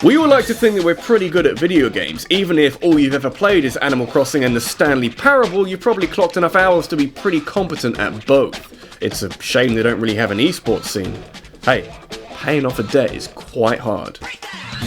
We all like to think that we're pretty good at video games. Even if all you've ever played is Animal Crossing and the Stanley Parable, you've probably clocked enough hours to be pretty competent at both. It's a shame they don't really have an esports scene. Hey, paying off a debt is quite hard.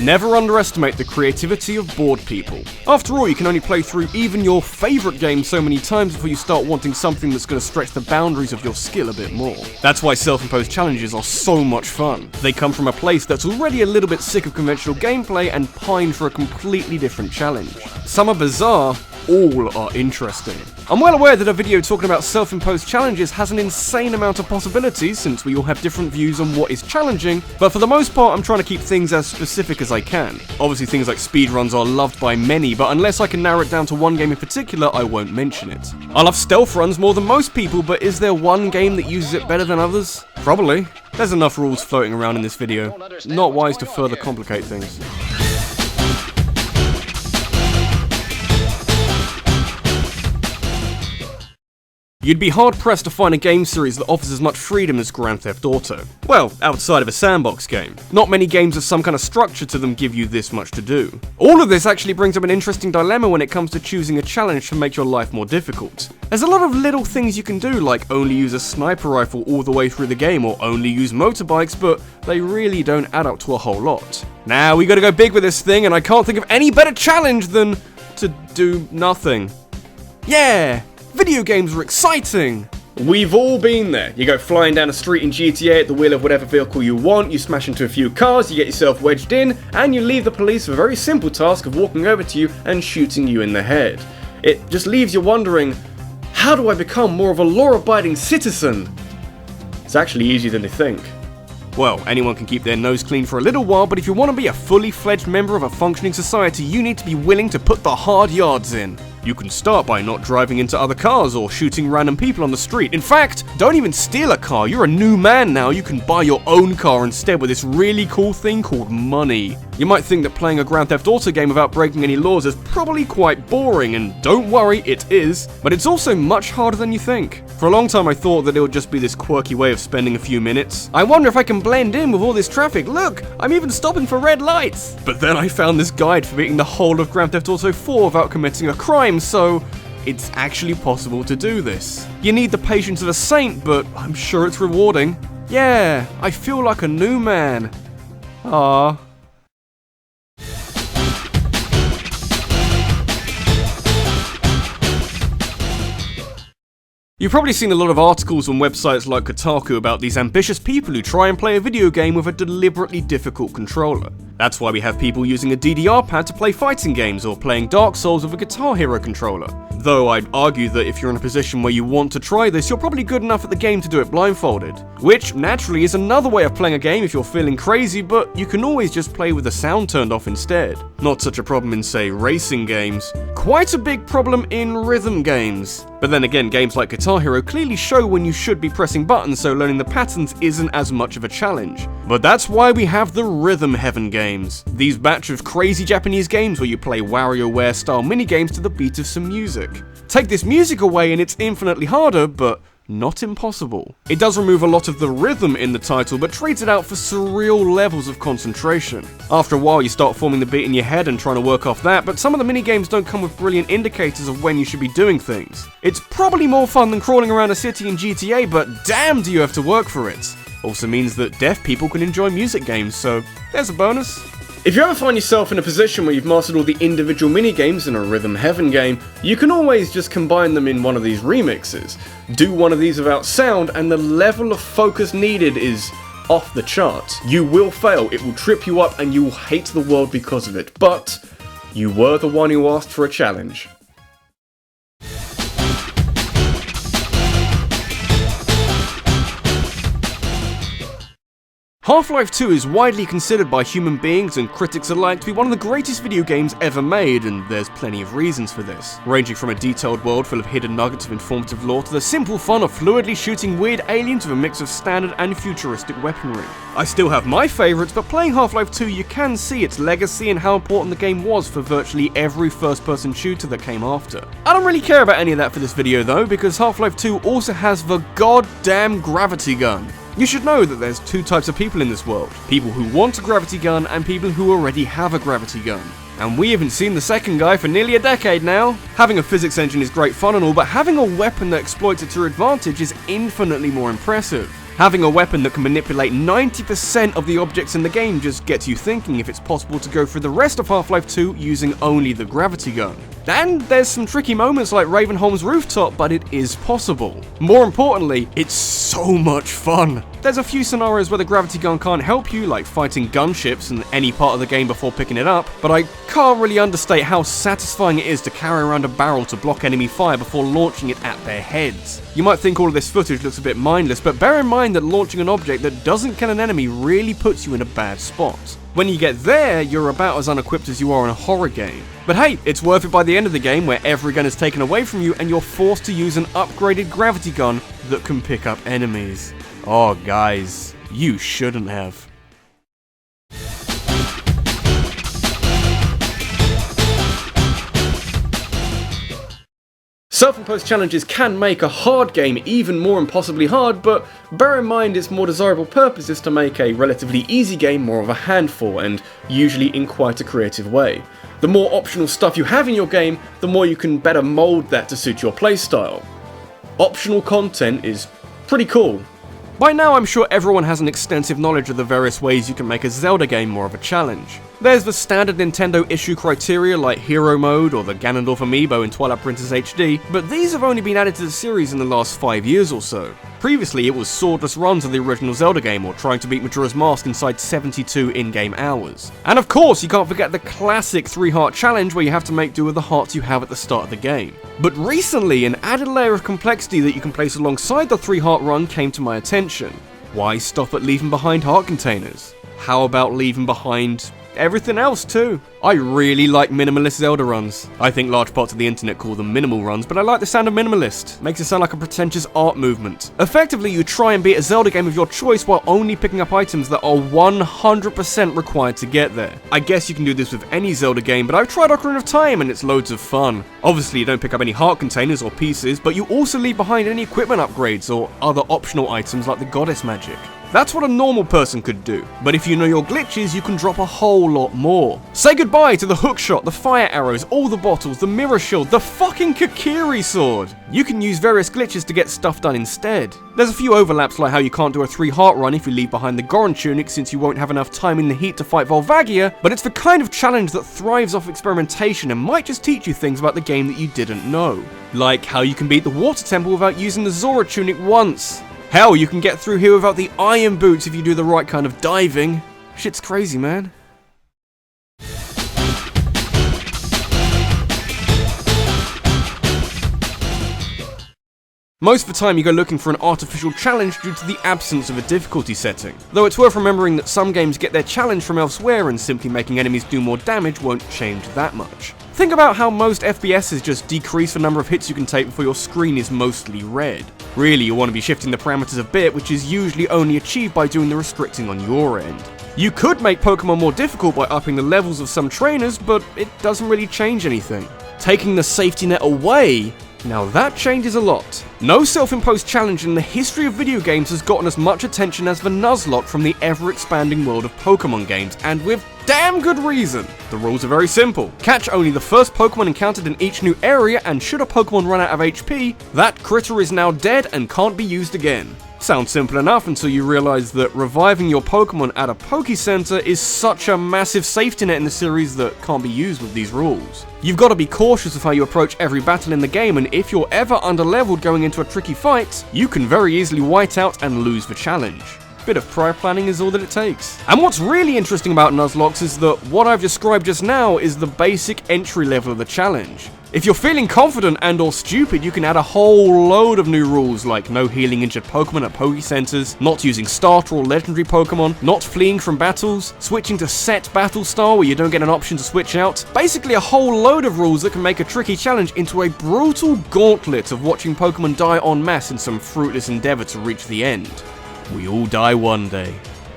Never underestimate the creativity of bored people. After all, you can only play through even your favourite game so many times before you start wanting something that's going to stretch the boundaries of your skill a bit more. That's why self-imposed challenges are so much fun. They come from a place that's already a little bit sick of conventional gameplay and pine for a completely different challenge. Some are bizarre, all are interesting. I'm well aware that a video talking about self-imposed challenges has an insane amount of possibilities since we all have different views on what is challenging, but for the most part I'm trying to keep things as specific as I can. Obviously things like speedruns are loved by many, but unless I can narrow it down to one game in particular, I won't mention it. I love stealth runs more than most people, but is there one game that uses it better than others? Probably. There's enough rules floating around in this video. Not wise to further complicate things. You'd be hard-pressed to find a game series that offers as much freedom as Grand Theft Auto. Well, outside of a sandbox game. Not many games with some kind of structure to them give you this much to do. All of this actually brings up an interesting dilemma when it comes to choosing a challenge to make your life more difficult. There's a lot of little things you can do, like only use a sniper rifle all the way through the game or only use motorbikes, but they really don't add up to a whole lot. Now, we gotta go big with this thing, and I can't think of any better challenge than to do nothing. Yeah! Video games are exciting! We've all been there. You go flying down a street in GTA at the wheel of whatever vehicle you want, you smash into a few cars, you get yourself wedged in, and you leave the police with a very simple task of walking over to you and shooting you in the head. It just leaves you wondering, how do I become more of a law-abiding citizen? It's actually easier than you think. Well, anyone can keep their nose clean for a little while, but if you want to be a fully fledged member of a functioning society, you need to be willing to put the hard yards in. You can start by not driving into other cars or shooting random people on the street. In fact, don't even steal a car, you're a new man now, you can buy your own car instead with this really cool thing called money. You might think that playing a Grand Theft Auto game without breaking any laws is probably quite boring, and don't worry, it is, but it's also much harder than you think. For a long time I thought that it would just be this quirky way of spending a few minutes. I wonder if I can blend in with all this traffic, look, I'm even stopping for red lights! But then I found this guide for beating the whole of Grand Theft Auto 4 without committing a crime, so it's actually possible to do this. You need the patience of a saint, but I'm sure it's rewarding. Yeah, I feel like a new man. Ah. You've probably seen a lot of articles on websites like Kotaku about these ambitious people who try and play a video game with a deliberately difficult controller. That's why we have people using a DDR pad to play fighting games or playing Dark Souls with a Guitar Hero controller. Though I'd argue that if you're in a position where you want to try this, you're probably good enough at the game to do it blindfolded. Which, naturally, is another way of playing a game if you're feeling crazy, but you can always just play with the sound turned off instead. Not such a problem in, say, racing games. Quite a big problem in rhythm games. But then again, games like Guitar Hero clearly show when you should be pressing buttons, so learning the patterns isn't as much of a challenge. But that's why we have the Rhythm Heaven games. These batch of crazy Japanese games where you play WarioWare style minigames to the beat of some music. Take this music away and it's infinitely harder, but not impossible. It does remove a lot of the rhythm in the title, but trades it out for surreal levels of concentration. After a while you start forming the beat in your head and trying to work off that, but some of the minigames don't come with brilliant indicators of when you should be doing things. It's probably more fun than crawling around a city in GTA, but damn do you have to work for it. Also means that deaf people can enjoy music games, so there's a bonus. If you ever find yourself in a position where you've mastered all the individual minigames in a Rhythm Heaven game, you can always just combine them in one of these remixes. Do one of these without sound and the level of focus needed is off the charts. You will fail, it will trip you up and you will hate the world because of it, but you were the one who asked for a challenge. Half-Life 2 is widely considered by human beings and critics alike to be one of the greatest video games ever made, and there's plenty of reasons for this, ranging from a detailed world full of hidden nuggets of informative lore to the simple fun of fluidly shooting weird aliens with a mix of standard and futuristic weaponry. I still have my favourites, but playing Half-Life 2 you can see its legacy and how important the game was for virtually every first-person shooter that came after. I don't really care about any of that for this video though, because Half-Life 2 also has the goddamn gravity gun. You should know that there's two types of people in this world. People who want a gravity gun and people who already have a gravity gun. And we haven't seen the second guy for nearly a decade now. Having a physics engine is great fun and all, but having a weapon that exploits it to your advantage is infinitely more impressive. Having a weapon that can manipulate 90% of the objects in the game just gets you thinking if it's possible to go through the rest of Half-Life 2 using only the gravity gun. And there's some tricky moments like Ravenholm's rooftop, but it is possible. More importantly, it's so much fun. There's a few scenarios where the gravity gun can't help you, like fighting gunships in any part of the game before picking it up, but I can't really understate how satisfying it is to carry around a barrel to block enemy fire before launching it at their heads. You might think all of this footage looks a bit mindless, but bear in mind that launching an object that doesn't kill an enemy really puts you in a bad spot. When you get there, you're about as unequipped as you are in a horror game. But hey, it's worth it by the end of the game where every gun is taken away from you and you're forced to use an upgraded gravity gun that can pick up enemies. Oh guys, you shouldn't have. Self-imposed challenges can make a hard game even more impossibly hard, but bear in mind its more desirable purpose is to make a relatively easy game more of a handful, and usually in quite a creative way. The more optional stuff you have in your game, the more you can better mould that to suit your playstyle. Optional content is pretty cool. By now I'm sure everyone has an extensive knowledge of the various ways you can make a Zelda game more of a challenge. There's the standard Nintendo issue criteria like Hero Mode or the Ganondorf amiibo in Twilight Princess HD, but these have only been added to the series in the last 5 years or so. Previously it was swordless runs of the original Zelda game or trying to beat Majora's Mask inside 72 in-game hours. And of course you can't forget the classic 3-heart challenge where you have to make do with the hearts you have at the start of the game. But recently an added layer of complexity that you can place alongside the 3-heart run came to my attention. Why stop at leaving behind heart containers? How about leaving behind everything else too? I really like minimalist Zelda runs. I think large parts of the internet call them minimal runs, but I like the sound of minimalist. Makes it sound like a pretentious art movement. Effectively, you try and beat a Zelda game of your choice while only picking up items that are 100% required to get there. I guess you can do this with any Zelda game, but I've tried Ocarina of Time and it's loads of fun. Obviously, you don't pick up any heart containers or pieces, but you also leave behind any equipment upgrades or other optional items like the goddess magic. That's what a normal person could do, but if you know your glitches, you can drop a whole lot more. Say goodbye to the hookshot, the fire arrows, all the bottles, the mirror shield, the fucking Kokiri sword! You can use various glitches to get stuff done instead. There's a few overlaps like how you can't do a 3-heart run if you leave behind the Goron tunic since you won't have enough time in the heat to fight Volvagia, but it's the kind of challenge that thrives off experimentation and might just teach you things about the game that you didn't know. Like how you can beat the water temple without using the Zora tunic once. Hell, you can get through here without the iron boots if you do the right kind of diving. Shit's crazy, man. Most of the time you go looking for an artificial challenge due to the absence of a difficulty setting, though it's worth remembering that some games get their challenge from elsewhere and simply making enemies do more damage won't change that much. Think about how most FPSs just decrease the number of hits you can take before your screen is mostly red. Really, you want to be shifting the parameters a bit, which is usually only achieved by doing the restricting on your end. You could make Pokemon more difficult by upping the levels of some trainers, but it doesn't really change anything. Taking the safety net away, now that changes a lot. No self-imposed challenge in the history of video games has gotten as much attention as the Nuzlocke from the ever-expanding world of Pokemon games, and with damn good reason. The rules are very simple. Catch only the first Pokemon encountered in each new area, and should a Pokemon run out of HP, that critter is now dead and can't be used again. Sounds simple enough until you realize that reviving your Pokemon at a Poke Center is such a massive safety net in the series that can't be used with these rules. You've got to be cautious of how you approach every battle in the game, and if you're ever underleveled going into a tricky fight, you can very easily white out and lose the challenge. Bit of prior planning is all that it takes. And what's really interesting about Nuzlocke is that what I've described just now is the basic entry level of the challenge. If you're feeling confident and or stupid, you can add a whole load of new rules like no healing injured Pokemon at Poke Centers, not using starter or legendary Pokemon, not fleeing from battles, switching to set battle style where you don't get an option to switch out. Basically a whole load of rules that can make a tricky challenge into a brutal gauntlet of watching Pokemon die en masse in some fruitless endeavor to reach the end. We all die one day.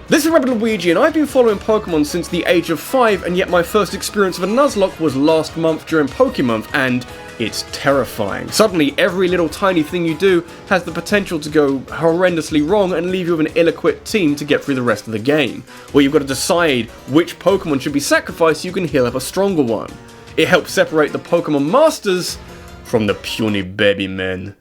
This is RabbidLuigi, and I've been following Pokemon since the age of 5, and yet my first experience of a Nuzlocke was last month during Pokemonth, and it's terrifying. Suddenly, every little tiny thing you do has the potential to go horrendously wrong and leave you with an ill-equipped team to get through the rest of the game, where you've got to decide which Pokemon should be sacrificed so you can heal up a stronger one. It helps separate the Pokemon Masters from the puny baby men.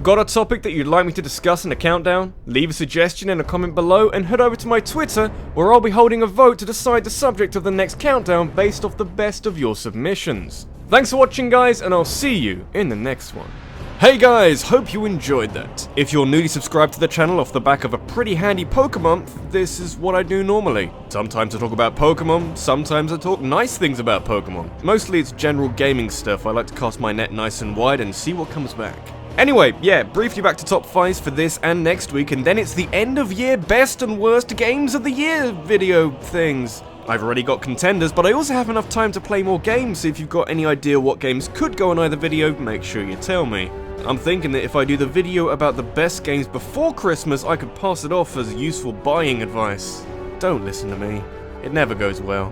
Got a topic that you'd like me to discuss in a countdown? Leave a suggestion in a comment below and head over to my Twitter where I'll be holding a vote to decide the subject of the next countdown based off the best of your submissions. Thanks for watching guys, and I'll see you in the next one. Hey guys, hope you enjoyed that. If you're newly subscribed to the channel off the back of a pretty handy Pokemonth, this is what I do normally. Sometimes I talk about Pokemon, sometimes I talk nice things about Pokemon. Mostly it's general gaming stuff. I like to cast my net nice and wide and see what comes back. Anyway, yeah, briefly back to top 5s for this and next week, and then it's the end of year best and worst games of the year video things. I've already got contenders, but I also have enough time to play more games, so if you've got any idea what games could go on either video, make sure you tell me. I'm thinking that if I do the video about the best games before Christmas, I could pass it off as useful buying advice. Don't listen to me. It never goes well.